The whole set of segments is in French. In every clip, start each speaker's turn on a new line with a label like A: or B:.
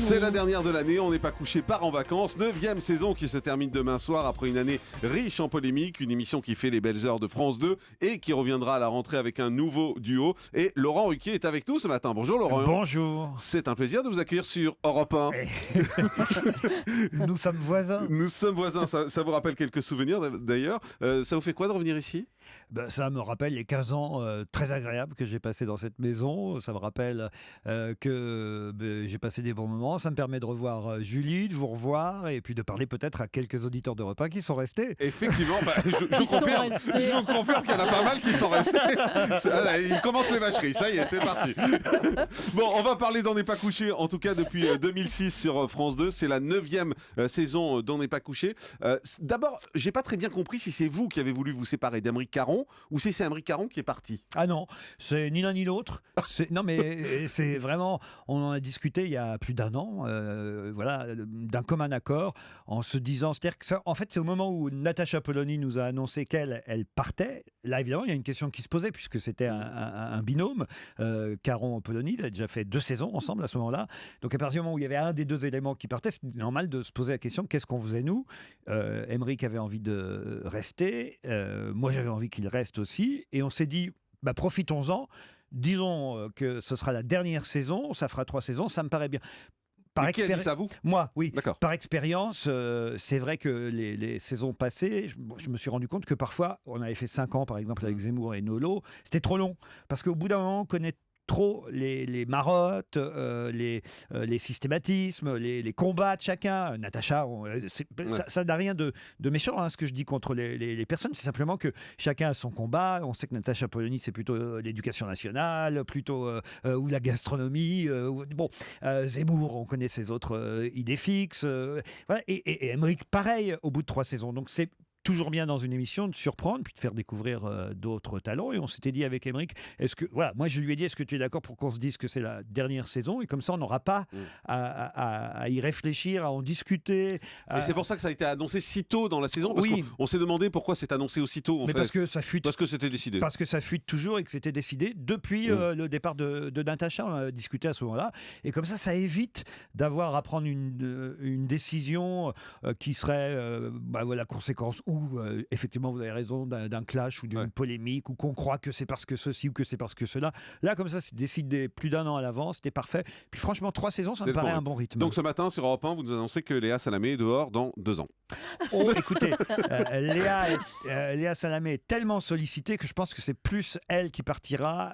A: C'est la dernière de l'année, on n'est pas couché, part en vacances. 9e saison qui se termine demain soir après une année riche en polémiques. Une émission qui fait les belles heures de France 2 et qui reviendra à la rentrée avec un nouveau duo. Et Laurent Ruquier est avec nous ce matin. Bonjour Laurent.
B: Bonjour.
A: C'est un plaisir de vous accueillir sur Europe 1.
B: Nous sommes voisins.
A: Nous sommes voisins, ça vous rappelle quelques souvenirs d'ailleurs. Ça vous fait quoi de revenir ici ?
B: Ça me rappelle les 15 ans très agréables que j'ai passés dans cette maison. Ça me rappelle que j'ai passé des bons moments. Ça me permet de revoir Julie, de vous revoir et puis de parler peut-être à quelques auditeurs d'Europe 1 qui sont restés.
A: Effectivement, je vous confirme qu'il y en a pas mal qui sont restés. Ils commencent les vacheries, ça y est, c'est parti. Bon, on va parler d'On n'est pas couché, en tout cas depuis 2006 sur France 2. C'est la 9e saison d'On n'est pas couché. D'abord, j'ai pas très bien compris si c'est vous qui avez voulu vous séparer d'Aymeric Caron ou si c'est Aymeric Caron qui est parti.
B: Ah non, c'est ni l'un ni l'autre. Non mais c'est vraiment, on en a discuté il y a plus d'un an, voilà, d'un commun accord, en se disant, c'est-à-dire que ça, en fait, c'est au moment où Natacha Polony nous a annoncé qu'elle partait. Là, évidemment, il y a une question qui se posait puisque c'était un binôme. Caron-Polony, ils avaient déjà fait 2 saisons ensemble à ce moment-là. Donc à partir du moment où il y avait un des 2 éléments qui partait, c'est normal de se poser la question, qu'est-ce qu'on faisait nous ? Aymeric avait envie de rester, moi j'avais envie qu'il reste aussi, et on s'est dit, profitons-en, disons que ce sera la dernière saison, ça fera 3 saisons, ça me paraît bien.
A: Qui a dit ça, vous ?
B: Moi, oui.
A: D'accord.
B: Par expérience, c'est vrai que les saisons passées, je me suis rendu compte que parfois, on avait fait 5 ans, par exemple, avec Zemmour et Nolo, c'était trop long. Parce qu'au bout d'un moment, on connaît trop les marottes, les systématismes, les combats de chacun. Natacha, ça n'a rien de méchant, ce que je dis contre les personnes. C'est simplement que chacun a son combat. On sait que Natacha Polony, c'est plutôt l'éducation nationale, plutôt ou la gastronomie. Zemmour, on connaît ses autres idées fixes. Voilà. Et Aymeric, pareil, au bout de 3 saisons. Donc c'est toujours bien dans une émission de surprendre puis de faire découvrir d'autres talents, et on s'était dit avec Aymeric, moi je lui ai dit, est-ce que tu es d'accord pour qu'on se dise que c'est la dernière saison, et comme ça on n'aura pas à y réfléchir, à en discuter.
A: Et c'est pour ça que ça a été annoncé si tôt dans la saison, parce qu'on s'est demandé pourquoi c'est annoncé aussitôt.
B: Parce que ça fuite.
A: Parce que c'était décidé.
B: Parce que ça fuite toujours et que c'était décidé depuis le départ de Natacha. On a discuté à ce moment-là, et comme ça évite d'avoir à prendre une décision qui serait la conséquence où effectivement vous avez raison d'un clash ou d'une polémique, ou qu'on croit que c'est parce que ceci ou que c'est parce que cela. Là, comme ça, c'est décidé plus d'1 an à l'avance, c'était parfait. Puis franchement, 3 saisons, ça me paraît un bon rythme.
A: Donc ce matin sur Europe 1, vous nous annoncez que Léa Salamé est dehors dans 2 ans.
B: Oh, écoutez, Léa Salamé est tellement sollicitée que je pense que c'est plus elle qui partira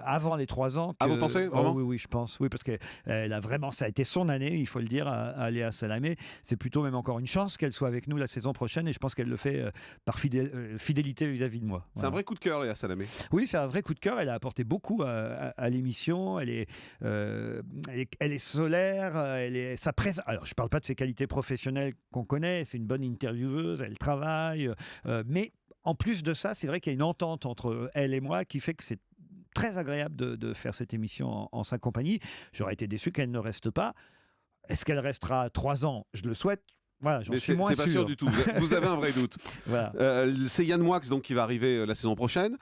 B: avant les 3 ans.
A: Ah, vous pensez vraiment ?
B: Oui, je pense. Oui, parce que a vraiment, ça a été son année, il faut le dire, à Léa Salamé. C'est plutôt même encore une chance qu'elle soit avec nous la saison prochaine, et je pense qu'elle le fait par fidélité vis-à-vis de moi.
A: C'est un vrai coup de cœur, Léa Salamé.
B: Oui, c'est un vrai coup de cœur. Elle a apporté beaucoup à l'émission. Elle est solaire. Alors, je ne parle pas de ses qualités professionnelles qu'on connaît. C'est une bonne intervieweuse. Elle travaille. Mais en plus de ça, c'est vrai qu'il y a une entente entre elle et moi qui fait que c'est très agréable de faire cette émission en sa compagnie. J'aurais été déçu qu'elle ne reste pas. Est-ce qu'elle restera 3 ans ? Je le souhaite. Voilà, j'en suis moins sûr.
A: C'est pas sûr du tout. Vous avez un vrai doute.
B: Voilà.
A: C'est Yann Moix donc qui va arriver la saison prochaine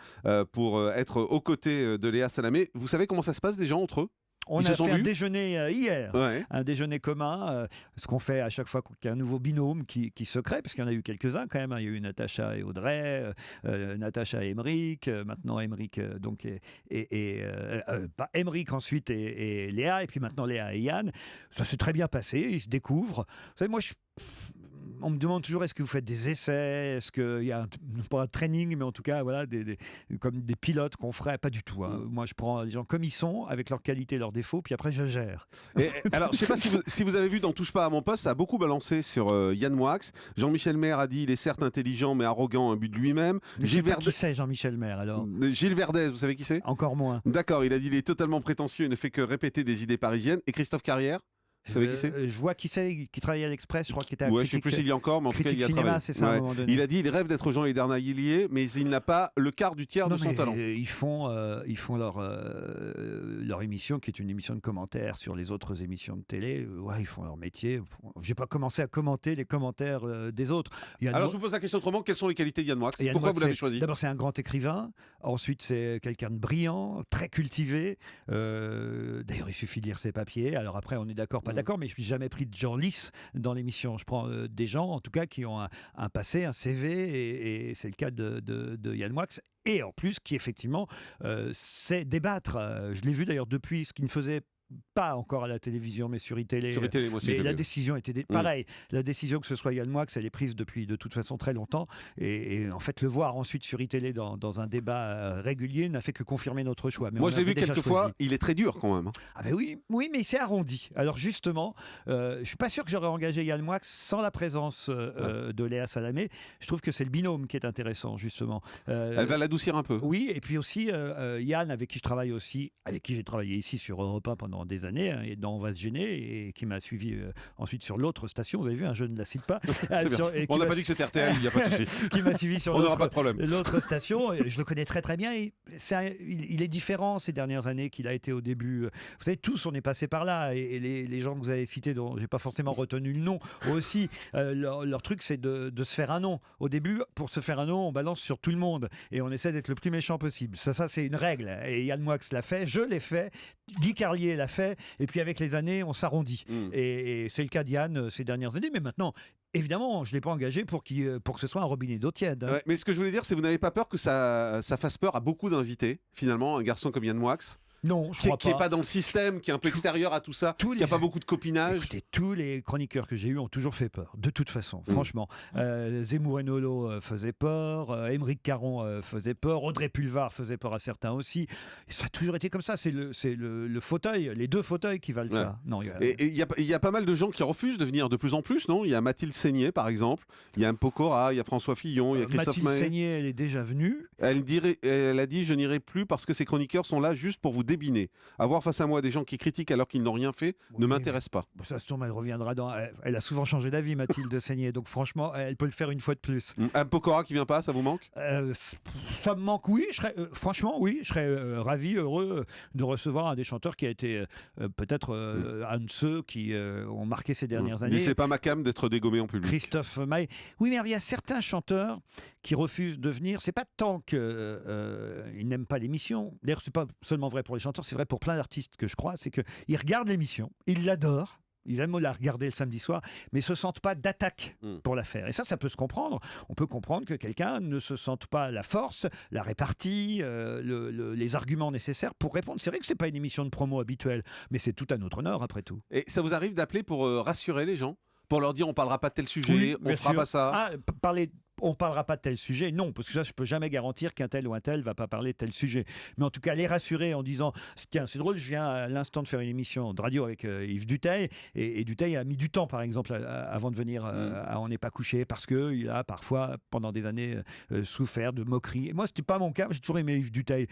A: pour être aux côtés de Léa Salamé. Vous savez comment ça se passe déjà entre eux ?
B: On a fait un déjeuner hier, un déjeuner commun, ce qu'on fait à chaque fois qu'il y a un nouveau binôme qui se crée, parce qu'il y en a eu quelques-uns quand même. Il y a eu Natacha et Audrey, Natacha et Aymeric, maintenant Aymeric Aymeric ensuite et Léa, et puis maintenant Léa et Yann. Ça s'est très bien passé, ils se découvrent. Vous savez, moi on me demande toujours, est-ce que vous faites des essais ? Est-ce qu'il y a pas un training, mais en tout cas, voilà, comme des pilotes qu'on ferait ? Pas du tout. Moi, je prends les gens comme ils sont, avec leurs qualités, leurs défauts, puis après, je gère.
A: Alors, je ne sais pas si vous avez vu dans Touche pas à mon poste, ça a beaucoup balancé sur Yann Moix. Jean-Michel Maire a dit, il est certes intelligent, mais arrogant, un but de lui-même.
B: Qui c'est, Jean-Michel Maire, alors ?
A: Gilles Verdez, vous savez qui c'est ?
B: Encore moins.
A: D'accord, il a dit, il est totalement prétentieux, il ne fait que répéter des idées parisiennes. Et Christophe Carrière ? Vous savez qui c'est ?
B: Je vois qui c'est, qui travaillait à l'Express, je crois qu'il était à
A: Critique. Je ne sais plus s'il y a encore, mais en tout cas, il y a
B: cinéma, c'est ça, à un moment donné.
A: Il a dit, il rêve d'être Jean Lédernaylier, mais il n'a pas le quart du tiers de son talent.
B: Ils font leur émission, qui est une émission de commentaires sur les autres émissions de télé. Ils font leur métier. Je n'ai pas commencé à commenter les commentaires des autres.
A: Alors, je vous pose la question autrement, quelles sont les qualités de Yann Moix ? Pourquoi vous l'avez choisi ?
B: D'abord, c'est un grand écrivain. Ensuite, c'est quelqu'un de brillant, très cultivé. D'ailleurs, il suffit de lire ses papiers. Alors après, on est d'accord, pas d'accord, mais je suis jamais pris de gens lisses dans l'émission. Je prends des gens, en tout cas, qui ont un passé, un CV, et c'est le cas de Yann Moix. Et en plus, qui effectivement sait débattre. Je l'ai vu d'ailleurs depuis, ce qu'il ne faisait pas encore à la télévision, mais sur iTélé.
A: Sur iTélé, moi aussi.
B: Mais la décision était pareil. La décision que ce soit Yann Moix, elle est prise depuis de toute façon très longtemps. Et en fait, le voir ensuite sur iTélé dans un débat régulier n'a fait que confirmer notre choix. Mais
A: moi, je l'ai vu quelques fois. Il est très dur quand même.
B: Ah ben oui, mais il s'est arrondi. Alors justement, je suis pas sûr que j'aurais engagé Yann Moix sans la présence de Léa Salamé. Je trouve que c'est le binôme qui est intéressant, justement.
A: Elle va l'adoucir un peu.
B: Oui, et puis aussi Yann, avec qui j'ai travaillé ici sur Europe 1 pendant des années, et dans On va se gêner, et qui m'a suivi ensuite sur l'autre station. Vous avez vu, je ne la cite pas.
A: On n'a pas dit que c'était RTL, il n'y a pas de souci.
B: Qui m'a suivi sur
A: on n'aura pas de problème.
B: L'autre station. Je le connais très très bien. Il est différent ces dernières années qu'il a été au début. Vous savez, tous, on est passé par là. Et les gens que vous avez cités, dont je n'ai pas forcément retenu le nom, aussi, leur truc, c'est de se faire un nom. Au début, pour se faire un nom, on balance sur tout le monde. Et on essaie d'être le plus méchant possible. Ça c'est une règle. Et Yann Moix l'a fait, je l'ai fait, Guy Carlier l'a fait, et puis avec les années, on s'arrondit. Et c'est le cas d'Yann ces dernières années, mais maintenant, évidemment, je ne l'ai pas engagé pour que ce soit un robinet d'eau tiède.
A: Ouais, mais ce que je voulais dire, c'est que vous n'avez pas peur que ça fasse peur à beaucoup d'invités, finalement, un garçon comme Yann Moix?
B: Non, je crois pas.
A: Qui n'est pas dans le système, qui est un peu extérieur à tout ça, qui n'a pas beaucoup de copinage.
B: Écoutez, tous les chroniqueurs que j'ai eus ont toujours fait peur, de toute façon, franchement. Zemmour et Nolo faisaient peur, Émeric Caron faisait peur, Audrey Pulvar faisait peur à certains aussi. Et ça a toujours été comme ça, c'est le fauteuil, les deux fauteuils qui valent ça. Non,
A: et il y a pas mal de gens qui refusent de venir de plus en plus, non? Il y a Mathilde Seigné, par exemple, il y a Mpokora, il y a François Fillon, il y a Christophe Maé.
B: Mathilde Seigné, elle est déjà venue.
A: Elle a dit « Je n'irai plus parce que ces chroniqueurs sont là juste pour vous débiner. Avoir face à moi des gens qui critiquent alors qu'ils n'ont rien fait ne m'intéresse pas. »
B: Ça se tombe, elle reviendra dans... Elle a souvent changé d'avis, Mathilde Seigné, donc franchement, elle peut le faire une fois de plus.
A: Mpokora qui vient pas, ça vous manque?
B: Ça me manque, oui. Franchement, oui. Je serais ravi, heureux de recevoir un des chanteurs qui a été peut-être un de ceux qui ont marqué ces dernières années.
A: Mais c'est pas ma cam d'être dégommé en public.
B: Christophe Maé. Oui, mais il y a certains chanteurs qui refusent de venir. C'est pas tant qu'ils n'aiment pas l'émission. D'ailleurs, c'est pas seulement vrai pour les chanteurs, c'est vrai pour plein d'artistes que je crois. C'est qu'ils regardent l'émission, ils l'adorent. Ils aiment la regarder le samedi soir, mais ne se sentent pas d'attaque pour la faire. Et ça peut se comprendre. On peut comprendre que quelqu'un ne se sente pas la force, la répartie, les arguments nécessaires pour répondre. C'est vrai que ce n'est pas une émission de promo habituelle, mais c'est tout à notre honneur après tout.
A: Et ça vous arrive d'appeler pour rassurer les gens? Pour leur dire on ne parlera pas de tel sujet, on ne fera pas ça?
B: On ne parlera pas de tel sujet, non, parce que ça, je ne peux jamais garantir qu'un tel ou un tel ne va pas parler de tel sujet. Mais en tout cas, les rassurer en disant, tiens, c'est drôle, je viens à l'instant de faire une émission de radio avec Yves Duteil, et Duteil a mis du temps, par exemple, avant de venir à On n'est pas couché, parce qu'il a parfois, pendant des années, souffert de moqueries. Et moi, ce n'était pas mon cas, j'ai toujours aimé Yves Duteil.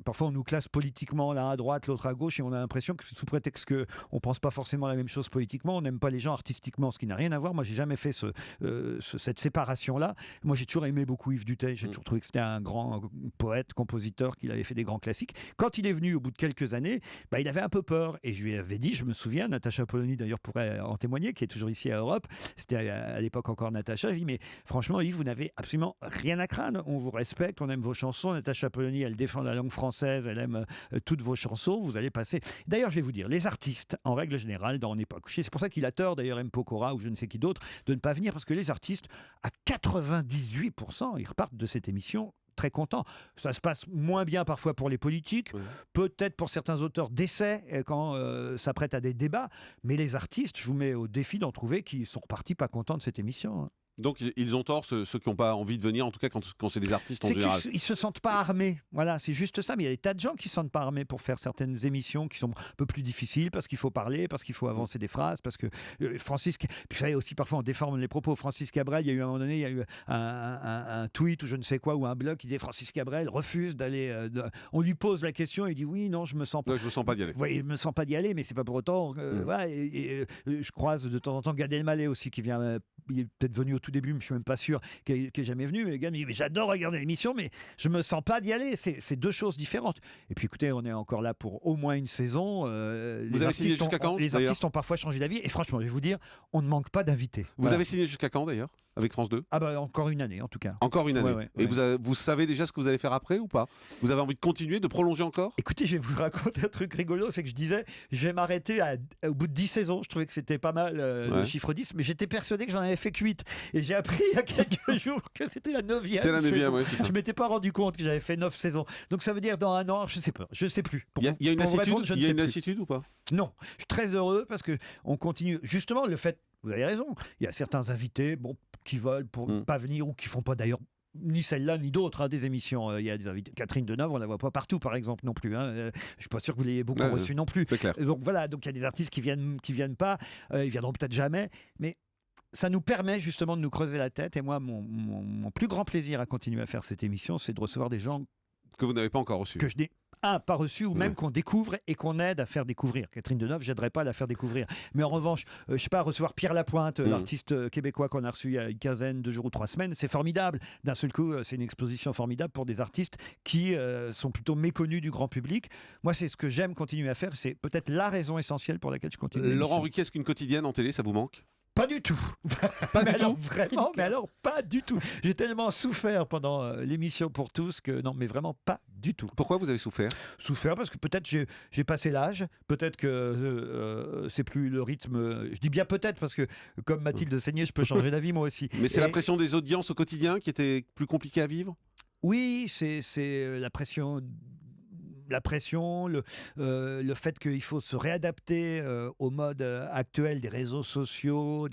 B: Parfois, on nous classe politiquement l'un à droite, l'autre à gauche, et on a l'impression que sous prétexte qu'on ne pense pas forcément la même chose politiquement, on n'aime pas les gens artistiquement, ce qui n'a rien à voir. Moi, j'ai jamais fait cette séparation-là. Moi, j'ai toujours aimé beaucoup Yves Duteil. J'ai toujours trouvé que c'était un grand poète, compositeur, qu'il avait fait des grands classiques. Quand il est venu au bout de quelques années, il avait un peu peur. Et je lui avais dit, je me souviens, Natacha Polony d'ailleurs pourrait en témoigner, qui est toujours ici à Europe. C'était à l'époque encore Natacha. Je lui ai dit, mais franchement, Yves, vous n'avez absolument rien à craindre. On vous respecte, on aime vos chansons. Natacha Polony, elle défend la langue française, elle aime toutes vos chansons. Vous allez passer. D'ailleurs, je vais vous dire, les artistes, en règle générale, dans On n'est pas couché, c'est pour ça qu'il a tort, d'ailleurs, Mpokora ou je ne sais qui d'autre, de ne pas venir, parce que les artistes, à 98%, ils repartent de cette émission très contents. Ça se passe moins bien parfois pour les politiques, peut-être pour certains auteurs d'essais quand ça prête à des débats, mais les artistes, je vous mets au défi d'en trouver qui sont repartis pas contents de cette émission.
A: Donc ils ont tort, ceux qui n'ont pas envie de venir, en tout cas quand c'est des artistes en général.
B: Ils ne se sentent pas armés, voilà, c'est juste ça. Mais il y a des tas de gens qui ne se sentent pas armés pour faire certaines émissions qui sont un peu plus difficiles, parce qu'il faut parler, parce qu'il faut avancer des phrases, parce que Francis... Puis vous savez aussi, parfois on déforme les propos. Francis Cabrel, il y a eu à un moment donné, il y a eu un tweet ou je ne sais quoi, ou un blog qui disait Francis Cabrel refuse d'aller... On lui pose la question et il dit oui, non, je me sens pas...
A: je me sent pas d'y aller.
B: Oui, je me sens pas d'y aller, mais c'est pas pour autant... je croise de temps en temps Gad Elmaleh aussi, qui vient... il est peut-être venu au tout début, mais je suis même pas sûr qu'il est jamais venu. Mais le gars me dit, mais j'adore regarder l'émission, mais je me sens pas d'y aller. C'est deux choses différentes. Et puis écoutez, on est encore là pour au moins une saison.
A: Vous avez signé jusqu'à quand?
B: Les artistes ont parfois changé d'avis. Et franchement, je vais vous dire, on ne manque pas d'invités.
A: Vous avez signé jusqu'à quand d'ailleurs? avec France 2?
B: Ah bah encore une année en tout cas.
A: Encore une année.
B: Ouais.
A: Et vous savez déjà ce que vous allez faire après ou pas? Vous avez envie de continuer, de prolonger encore?
B: Écoutez, je vais vous raconter un truc rigolo, c'est que je disais, je vais m'arrêter au bout de 10 saisons. Je trouvais que c'était pas mal le chiffre 10, mais j'étais persuadé que j'en avais fait que 8. Et j'ai appris il y a quelques jours que c'était la 9e.
A: C'est la 9e,
B: saison.
A: oui, c'est ça.
B: Je m'étais pas rendu compte que j'avais fait 9 saisons. Donc ça veut dire dans un an, je sais plus.
A: Il y a une lassitude ou pas?
B: Non, je suis très heureux parce que on continue. Justement, le fait, vous avez raison, il y a certains invités qui veulent pas venir ou qui font pas d'ailleurs ni celle-là ni d'autres des émissions. Il y a des invités. Catherine Deneuve, on la voit pas partout par exemple non plus. Je suis pas sûr que vous l'ayez beaucoup reçu non plus.
A: C'est clair.
B: Donc voilà, donc il y a des artistes qui viennent pas, ils viendront peut-être jamais, mais ça nous permet justement de nous creuser la tête. Et moi, mon plus grand plaisir à continuer à faire cette émission, c'est de recevoir des gens
A: que vous n'avez pas encore reçus.
B: Que je n'ai pas reçu ou même qu'on découvre et qu'on aide à faire découvrir. Catherine Deneuve, j'aiderais pas à la faire découvrir. Mais en revanche, je sais pas, recevoir Pierre Lapointe, l'artiste québécois qu'on a reçu il y a une quinzaine de jours ou 3 semaines, c'est formidable. D'un seul coup, c'est une exposition formidable pour des artistes qui sont plutôt méconnus du grand public. Moi, c'est ce que j'aime continuer à faire. C'est peut-être la raison essentielle pour laquelle je continue.
A: Laurent Ruquier, est-ce qu'une quotidienne en télé, ça vous manque?
B: Pas du tout.
A: Pas du
B: alors,
A: tout.
B: Vraiment, mais alors pas du tout. J'ai tellement souffert pendant l'émission pour tous que non, mais vraiment pas du tout.
A: Pourquoi vous avez souffert?
B: Souffert parce que peut-être j'ai passé l'âge, peut-être que c'est plus le rythme. Je dis bien peut-être parce que comme Mathilde Seigné, je peux changer d'avis moi aussi.
A: Mais c'est la pression des audiences au quotidien qui était plus compliquée à vivre?
B: Oui, c'est la pression. La pression, le fait qu'il faut se réadapter au mode actuel des réseaux sociaux.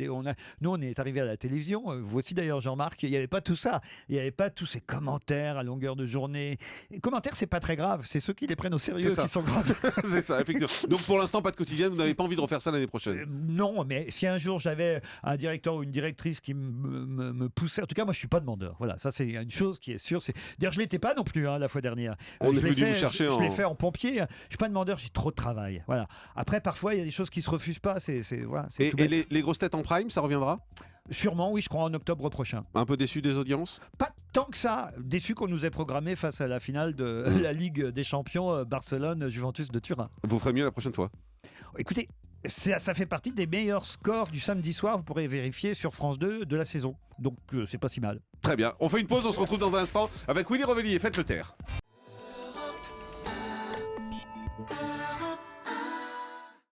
B: Nous, on est arrivé à la télévision. Vous aussi, d'ailleurs, Jean-Marc, il n'y avait pas tout ça. Il n'y avait pas tous ces commentaires à longueur de journée. Les commentaires, c'est pas très grave. C'est ceux qui les prennent au sérieux qui sont graves.
A: C'est ça, effectivement. Donc, pour l'instant, pas de quotidienne. Vous n'avez pas envie de refaire ça l'année prochaine?
B: Non, mais si un jour j'avais un directeur ou une directrice qui me poussait... En tout cas, moi, je suis pas demandeur. Voilà, ça, c'est une chose qui est sûre. D'ailleurs, je l'étais pas non plus la fois dernière.
A: On est venu vous chercher
B: Je l'ai fait en pompier. Je suis pas demandeur, j'ai trop de travail. Voilà. Après, parfois, il y a des choses qui se refusent pas.
A: Et les grosses têtes en prime, ça reviendra?
B: Sûrement, oui, je crois en octobre prochain.
A: Un peu déçu des audiences?
B: Pas tant que ça. Déçu qu'on nous ait programmé face à la finale de la Ligue des Champions Barcelone-Juventus de Turin.
A: Vous ferez mieux la prochaine fois?
B: Écoutez, ça fait partie des meilleurs scores du samedi soir. Vous pourrez vérifier sur France 2 de la saison. Donc, c'est pas si mal.
A: Très bien. On fait une pause, on se retrouve dans un instant avec Willy Revellier. Faites le taire.